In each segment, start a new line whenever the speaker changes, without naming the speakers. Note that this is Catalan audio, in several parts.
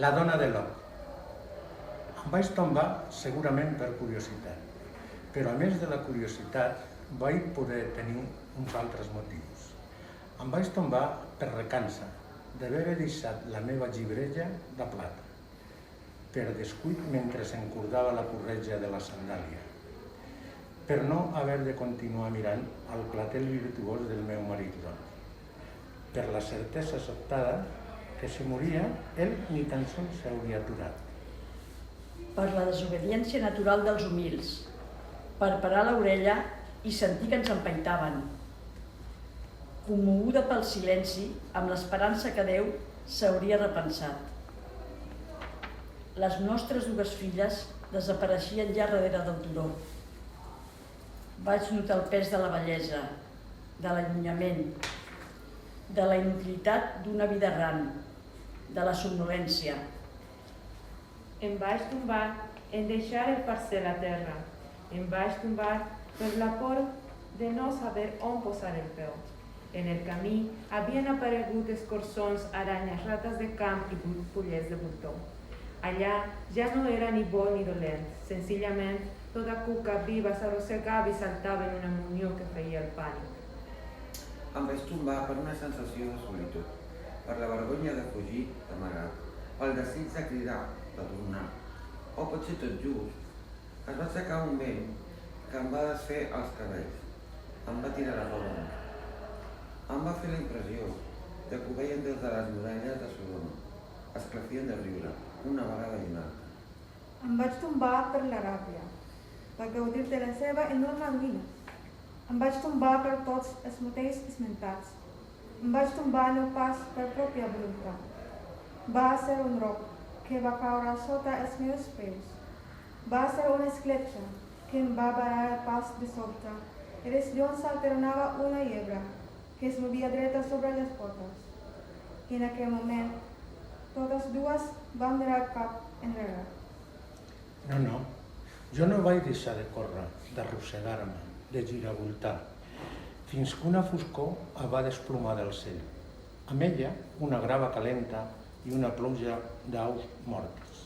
La dona de Locke. Em vaig tombar segurament per curiositat, però a més de la curiositat vaig poder tenir uns altres motius. Em vaig tombar per recança d'haver deixat la meva llibrella de plata, per descuit mentre s'encordava la corretja de la sandàlia, per no haver de continuar mirant el clatel virtuós del meu marit John, per la certesa sobtada que si moria, ell ni tan sols s'hauria aturat.
Per la desobediència natural dels humils, per parar l'orella i sentir que ens empaitaven. Commoguda pel silenci, amb l'esperança que Déu s'hauria repensat. Les nostres dues filles desapareixien ja darrere del turó. Vaig notar el pes de la vellesa, de l'allunyament, de la inutilitat d'una vida errant, de la somnolència.
Em vaig tombar en deixar el parcel a terra. Em vaig tombar per la por de no saber on posar el peu. En el camí havien aparegut escorçons, aranyes, rates de camp i pollets de voltor. Allà ja no era ni bo ni dolent. Senzillament, tota cuca viva s'arrossegava i saltava en una munió que feia el pànic.
Em vaig tombar per una sensació de solitud, per la vergonya de fugir d'amagat, pel desig de cridar, de tornar, o potser tot just. Es va aixecar un vent que em va desfer els cabells, em va tirar la roba. Em va fer la impressió de que ho veien des de les muralles de Sodoma, esclafien de riure, una vegada i una altra.
Em vaig tombar per la ràbia, per gaudir de la seva enorme ruïna. Em vaig tombar per tots els motius esmentats. Em vaig tombar no pas per pròpia voluntat. Va ser un roc que va caure sota els meus peus. Va ser una escletxa que em va parar pas de sobte i des d'on s'alternava una llebre que es movia dreta sobre les potes. I en aquell moment, totes dues van mirar cap enrere.
No, jo no vaig deixar de córrer, d'arrossegar-me, de giravoltar, fins que una foscor em va desplomar del cel. Amb ella, una grava calenta i una pluja d'aus mortes.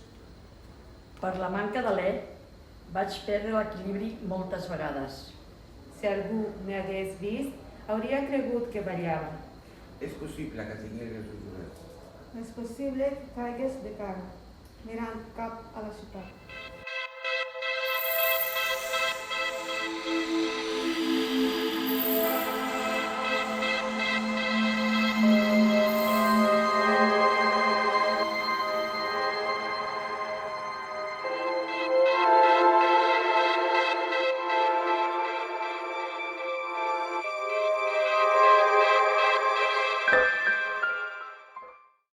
Per la manca d'alè, vaig perdre l'equilibri moltes vegades.
Si algú m'hagués vist, hauria cregut que ballava.
És possible que tingués els ulls oberts.
És possible que caigués de cara, mirant cap a la ciutat.